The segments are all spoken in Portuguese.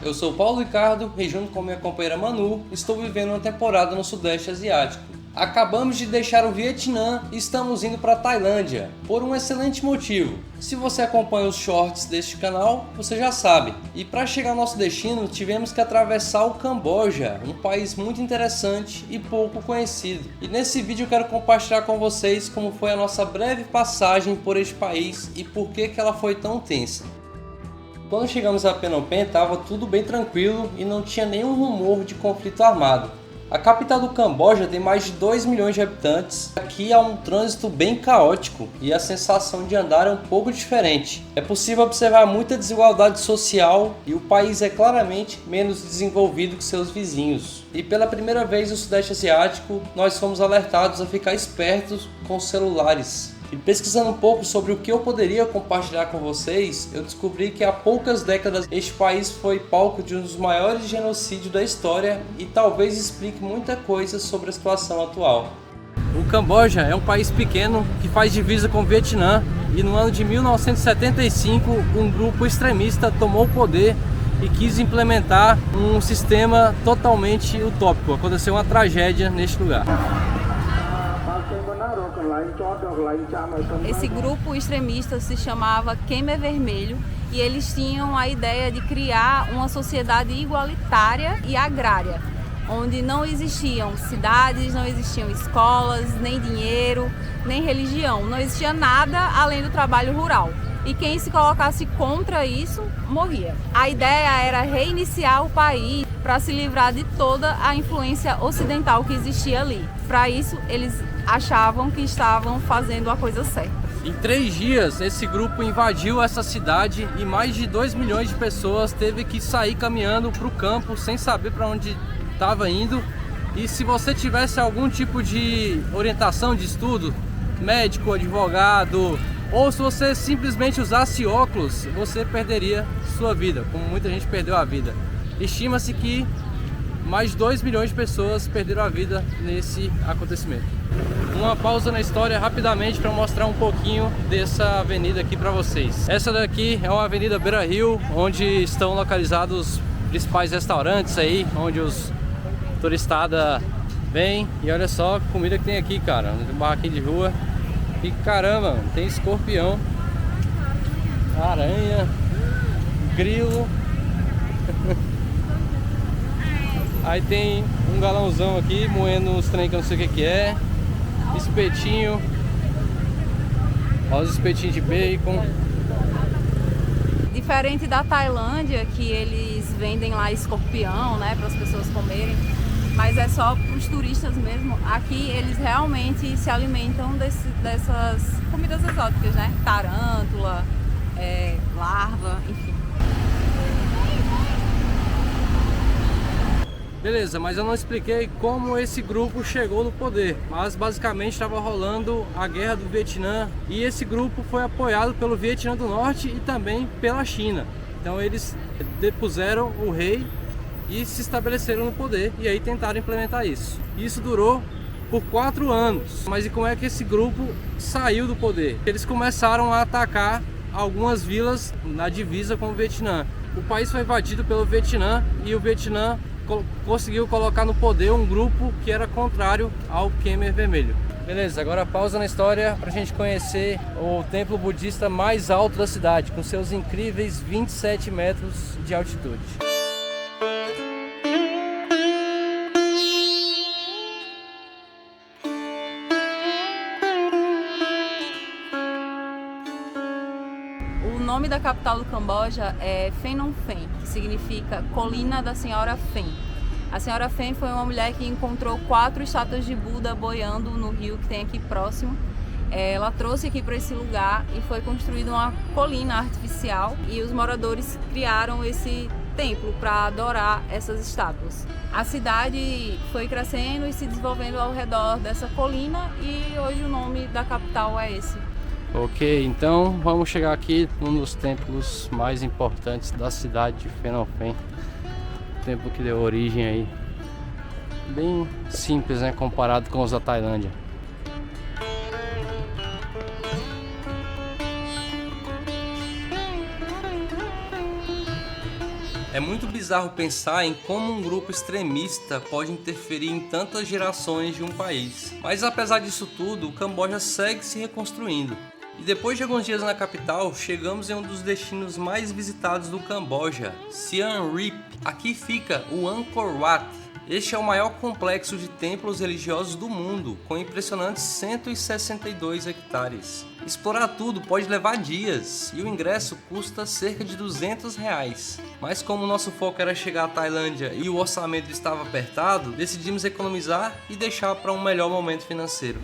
Eu sou Paulo Ricardo e junto com minha companheira Manu, estou vivendo uma temporada no Sudeste Asiático. Acabamos de deixar o Vietnã e estamos indo para a Tailândia, por um excelente motivo. Se você acompanha os shorts deste canal, você já sabe. E para chegar ao nosso destino, tivemos que atravessar o Camboja, um país muito interessante e pouco conhecido. E nesse vídeo eu quero compartilhar com vocês como foi a nossa breve passagem por este país e por que ela foi tão tensa. Quando chegamos a Phnom Penh, estava tudo bem tranquilo e não tinha nenhum rumor de conflito armado. A capital do Camboja tem mais de 2 milhões de habitantes. Aqui há um trânsito bem caótico e a sensação de andar é um pouco diferente. É possível observar muita desigualdade social e o país é claramente menos desenvolvido que seus vizinhos. E pela primeira vez no Sudeste Asiático, nós fomos alertados a ficar espertos com os celulares. E pesquisando um pouco sobre o que eu poderia compartilhar com vocês, eu descobri que há poucas décadas este país foi palco de um dos maiores genocídios da história e talvez explique muita coisa sobre a situação atual. O Camboja é um país pequeno que faz divisa com o Vietnã e no ano de 1975 um grupo extremista tomou o poder e quis implementar um sistema totalmente utópico. Aconteceu uma tragédia neste lugar. Esse grupo extremista se chamava Khmer Vermelho e eles tinham a ideia de criar uma sociedade igualitária e agrária, onde não existiam cidades, não existiam escolas, nem dinheiro, nem religião, não existia nada além do trabalho rural. E quem se colocasse contra isso, morria. A ideia era reiniciar o país para se livrar de toda a influência ocidental que existia ali. Para isso, eles achavam que estavam fazendo a coisa certa. Em 3 dias, esse grupo invadiu essa cidade e mais de 2 milhões de pessoas teve que sair caminhando para o campo sem saber para onde estava indo. E se você tivesse algum tipo de orientação de estudo, médico, advogado, ou se você simplesmente usasse óculos, você perderia sua vida, como muita gente perdeu a vida. Estima-se que mais de 2 milhões de pessoas perderam a vida nesse acontecimento. Uma pausa na história rapidamente para mostrar um pouquinho dessa avenida aqui para vocês. Essa daqui é uma avenida Beira Rio, onde estão localizados os principais restaurantes aí, onde os turistas vêm. E olha só a comida que tem aqui, cara, um barraquinho de rua. E caramba, tem escorpião, aranha, grilo. Aí tem um galãozão aqui moendo uns trem que eu não sei o que é. Espetinho. Olha os espetinhos de bacon. Diferente da Tailândia, que eles vendem lá escorpião, né, para as pessoas comerem, mas é só para os turistas mesmo. Aqui eles realmente se alimentam dessas comidas exóticas, né? Tarântula, larva, enfim. Beleza, mas eu não expliquei como esse grupo chegou no poder. Mas basicamente estava rolando a guerra do Vietnã e esse grupo foi apoiado pelo Vietnã do Norte e também pela China. Então eles depuseram o rei e se estabeleceram no poder e aí tentaram implementar isso. Isso durou por 4 anos. Mas e como é que esse grupo saiu do poder? Eles começaram a atacar algumas vilas na divisa com o Vietnã. O país foi invadido pelo Vietnã e o Vietnã conseguiu colocar no poder um grupo que era contrário ao Khmer Vermelho. Beleza, agora pausa na história para a gente conhecer o templo budista mais alto da cidade, com seus incríveis 27 metros de altitude. O nome da capital do Camboja é Phnom Penh, que significa Colina da Senhora Fen. A Senhora Fen foi uma mulher que encontrou 4 estátuas de Buda boiando no rio que tem aqui próximo. Ela trouxe aqui para esse lugar e foi construída uma colina artificial e os moradores criaram esse templo para adorar essas estátuas. A cidade foi crescendo e se desenvolvendo ao redor dessa colina e hoje o nome da capital é esse. Ok, então vamos chegar aqui num dos templos mais importantes da cidade de Phnom Penh. O templo que deu origem aí. Bem simples, né, comparado com os da Tailândia. É muito bizarro pensar em como um grupo extremista pode interferir em tantas gerações de um país. Mas apesar disso tudo, o Camboja segue se reconstruindo. E depois de alguns dias na capital, chegamos em um dos destinos mais visitados do Camboja, Siem Reap. Aqui fica o Angkor Wat. Este é o maior complexo de templos religiosos do mundo, com impressionantes 162 hectares. Explorar tudo pode levar dias e o ingresso custa cerca de R$200. Mas como o nosso foco era chegar à Tailândia e o orçamento estava apertado, decidimos economizar e deixar para um melhor momento financeiro.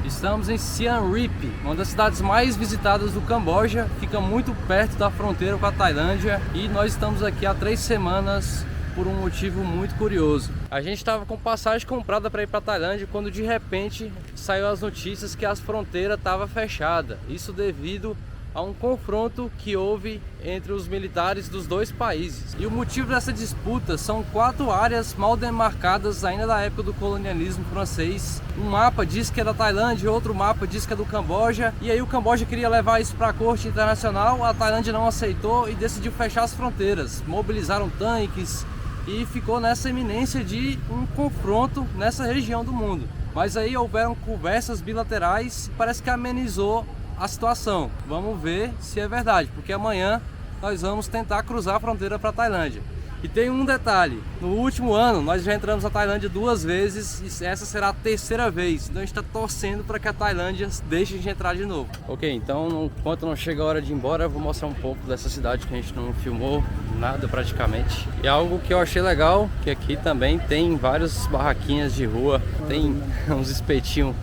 Estamos em Siem Reap, uma das cidades mais visitadas do Camboja, fica muito perto da fronteira com a Tailândia e nós estamos aqui há 3 semanas por um motivo muito curioso. A gente estava com passagem comprada para ir para a Tailândia quando de repente saiu as notícias que a fronteira estava fechada. Isso devido a um confronto que houve entre os militares dos dois países. E o motivo dessa disputa são 4 áreas mal demarcadas ainda da época do colonialismo francês. Um mapa diz que é da Tailândia, outro mapa diz que é do Camboja. E aí o Camboja queria levar isso para a corte internacional, a Tailândia não aceitou e decidiu fechar as fronteiras. Mobilizaram tanques e ficou nessa iminência de um confronto nessa região do mundo. Mas aí houveram conversas bilaterais, parece que amenizou a situação. Vamos ver se é verdade, porque amanhã nós vamos tentar cruzar a fronteira para a Tailândia. E tem um detalhe, no último ano nós já entramos na Tailândia 2 vezes e essa será a 3ª vez, então a gente está torcendo para que a Tailândia deixe de entrar de novo. Ok, então enquanto não chega a hora de ir embora, eu vou mostrar um pouco dessa cidade que a gente não filmou nada praticamente. E algo que eu achei legal, que aqui também tem várias barraquinhas de rua, tem uns espetinhos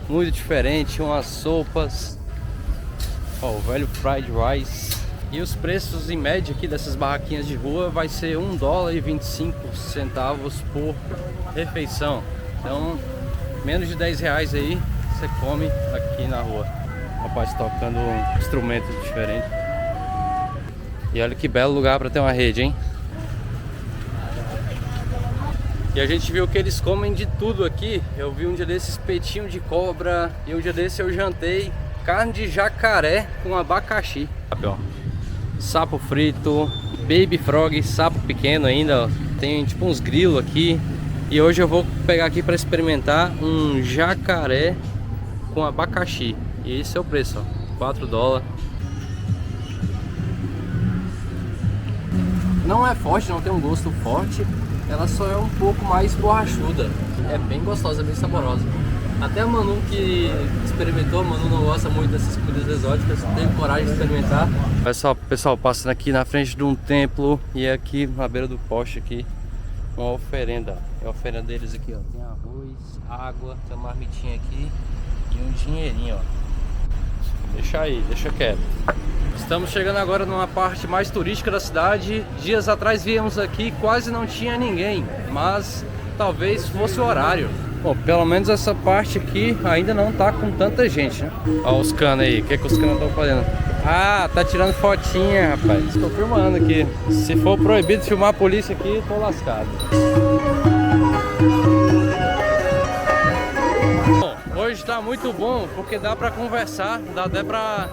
muito diferentes, umas sopas. Ó, o velho fried rice. E os preços em média aqui dessas barraquinhas de rua vai ser $1,25 por refeição. Então, menos de R$10 aí, você come aqui na rua. O rapaz tocando um instrumento diferente. E olha que belo lugar para ter uma rede, hein? E a gente viu que eles comem de tudo aqui. Eu vi um dia desses espetinho de cobra e um dia desse eu jantei carne de jacaré com abacaxi. Ó, sapo frito, baby frog, sapo pequeno ainda, ó. Tem tipo uns grilos aqui. E hoje eu vou pegar aqui para experimentar um jacaré com abacaxi. E esse é o preço, ó, $4. Não é forte, não tem um gosto forte. Ela só é um pouco mais borrachuda. É bem gostosa, é bem saborosa. Até a Manu que experimentou, a Manu não gosta muito dessas comidas exóticas, teve coragem de experimentar. Olha só, pessoal, passando aqui na frente de um templo e aqui na beira do poste aqui, uma oferenda. É a oferenda deles aqui, ó. Tem arroz, água, tem uma marmitinha aqui e um dinheirinho, ó. Deixa aí, deixa quieto. Estamos chegando agora numa parte mais turística da cidade. Dias atrás viemos aqui, quase não tinha ninguém, mas talvez fosse o horário. Bom, pelo menos essa parte aqui ainda não tá com tanta gente, né? Olha os canos aí, o que os canos estão fazendo? Ah, tá tirando fotinha, rapaz. Estou filmando aqui. Se for proibido filmar a polícia aqui, tô lascado. Bom, hoje tá muito bom porque dá pra conversar, dá até pra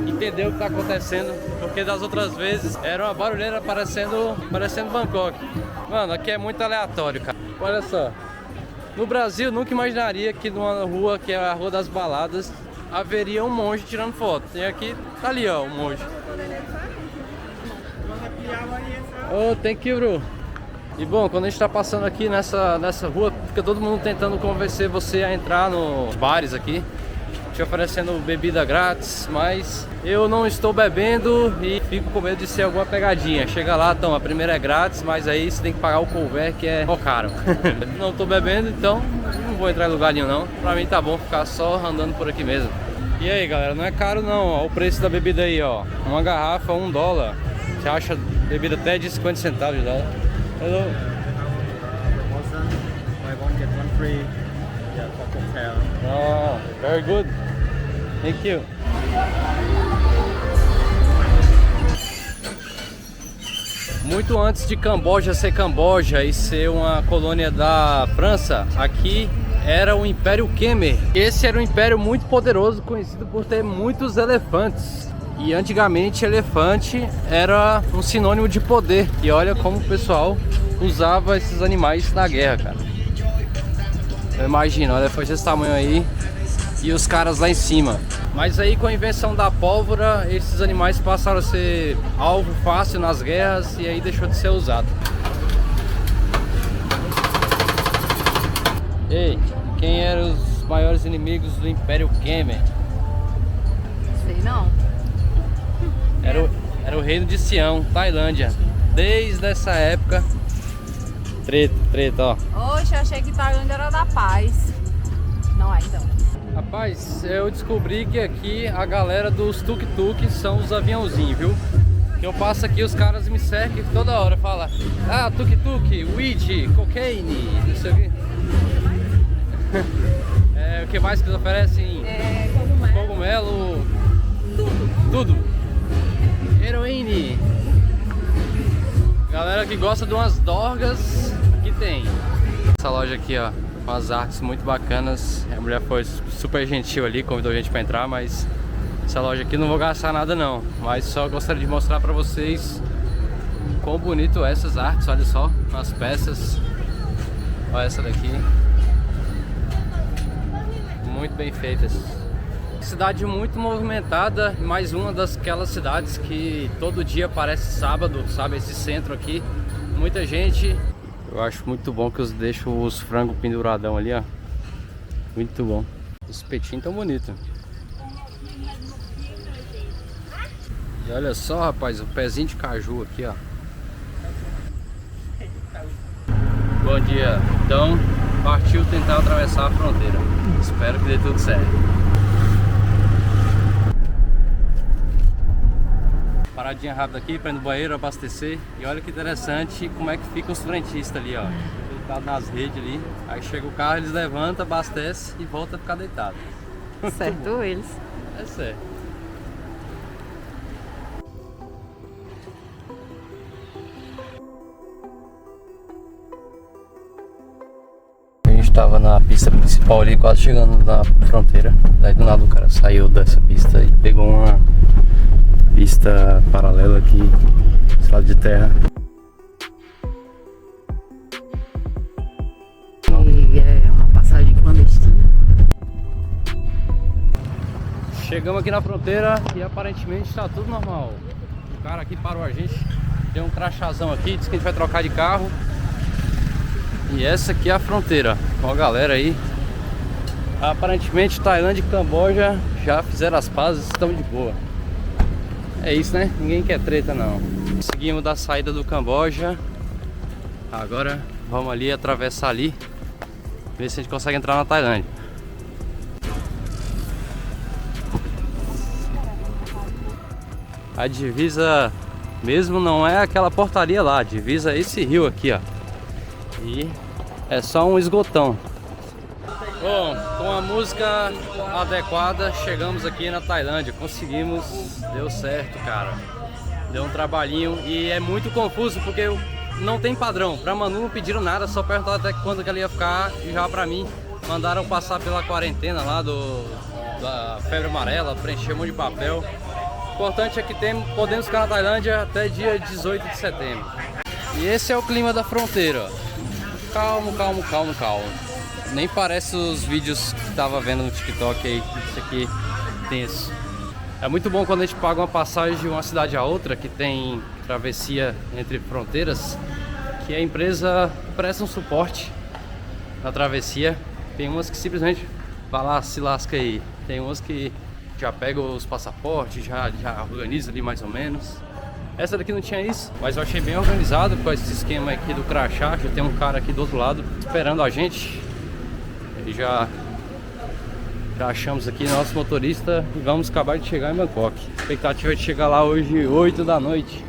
entender o que tá acontecendo, porque das outras vezes era uma barulheira parecendo Bangkok. Mano, aqui é muito aleatório, cara. Olha só. No Brasil, nunca imaginaria que numa rua, que é a Rua das Baladas, haveria um monge tirando foto. E aqui, tá ali, ó, o monge. Oh, thank you, bro. E bom, quando a gente tá passando aqui nessa rua, fica todo mundo tentando convencer você a entrar nos bares aqui, te oferecendo bebida grátis, mas eu não estou bebendo e fico com medo de ser alguma pegadinha. Chega lá, então, a primeira é grátis, mas aí você tem que pagar o couvert, que é caro. Não estou bebendo, então não vou entrar em lugar nenhum não. Pra mim tá bom ficar só andando por aqui mesmo. E aí, galera, não é caro não, ó, o preço da bebida aí, ó. Uma garrafa, $1. Você acha bebida até de 50 centavos de dólar. Hello. Buy one, get one free. Yeah, for cocktail. Oh, very good. Thank you. Muito antes de Camboja ser Camboja e ser uma colônia da França, aqui era o Império Khmer. Esse era um império muito poderoso, conhecido por ter muitos elefantes. E antigamente elefante era um sinônimo de poder. E olha como o pessoal usava esses animais na guerra, cara. Eu imagino, olha, foi desse tamanho aí e os caras lá em cima. Mas aí com a invenção da pólvora, esses animais passaram a ser alvo fácil nas guerras e aí deixou de ser usado. Ei, quem eram os maiores inimigos do Império Khmer? Sei não. Era o reino de Sião, Tailândia. Desde essa época. Treta, ó. Oxe, eu achei que Tailândia era da paz. Não é, então. Rapaz, eu descobri que aqui a galera dos tuk-tuk são os aviãozinhos, viu? Que eu passo aqui, os caras me cercam toda hora, fala: ah, tuk-tuk, weed, cocaine, não sei o que. O que mais que eles oferecem? Cogumelo. Tudo. Heroína. Galera que gosta de umas dorgas, aqui tem. Essa loja aqui, ó, com as artes muito bacanas. A mulher foi super gentil ali, convidou a gente pra entrar, mas essa loja aqui não vou gastar nada não. Mas só gostaria de mostrar pra vocês quão bonito é essas artes, olha só, as peças. Olha essa daqui. Muito bem feitas. Cidade muito movimentada, mais uma daquelas cidades que todo dia parece sábado, sabe? Esse centro aqui, muita gente. Eu acho muito bom que eles deixam os frangos penduradão ali, ó. Muito bom. Os peitinhos tão bonitos. E olha só, rapaz, o pezinho de caju aqui, ó. Bom dia. Então, partiu tentar atravessar a fronteira. Espero que dê tudo certo. Paradinha rápida aqui para ir no banheiro, abastecer. E olha que interessante como é que ficam os frentistas ali, ó. Deitado nas redes ali. Aí chega o carro, eles levantam, abastecem e volta a ficar deitado. Certo eles. É certo. A gente tava na pista principal ali, quase chegando na fronteira. Daí do nada o cara saiu dessa pista e pegou uma pista paralela aqui, esse lado de terra. E é uma passagem clandestina. Chegamos aqui na fronteira e aparentemente está tudo normal. O cara aqui parou a gente, deu um crachazão aqui, disse que a gente vai trocar de carro. E essa aqui é a fronteira, com a galera aí. Aparentemente Tailândia e Camboja já fizeram as pazes, estão de boa. É isso, né? Ninguém quer treta não. Seguimos da saída do Camboja. Agora vamos ali atravessar ali, ver se a gente consegue entrar na Tailândia. A divisa mesmo não é aquela portaria lá, a divisa é esse rio aqui, ó. E é só um esgotão. Bom, com a música adequada, chegamos aqui na Tailândia. Conseguimos, deu certo, cara. Deu um trabalhinho e é muito confuso porque não tem padrão. Pra Manu não pediram nada, só perguntaram até quando que ela ia ficar. E já pra mim, mandaram passar pela quarentena lá da febre amarela, preencher um monte de papel. O importante é que podemos ficar na Tailândia até dia 18 de setembro. E esse é o clima da fronteira. Calmo, calmo, calmo, calmo. Nem parece os vídeos que tava vendo no TikTok aí, isso aqui tenso. É muito bom quando a gente paga uma passagem de uma cidade a outra, que tem travessia entre fronteiras, que a empresa presta um suporte na travessia. Tem umas que simplesmente vai lá, se lasca aí. Tem umas que já pega os passaportes, já organiza ali mais ou menos. Essa daqui não tinha isso, mas eu achei bem organizado com esse esquema aqui do crachá. Já tem um cara aqui do outro lado esperando a gente. E já achamos aqui nosso motorista e vamos acabar de chegar em Bangkok. A expectativa é de chegar lá hoje 8 da noite.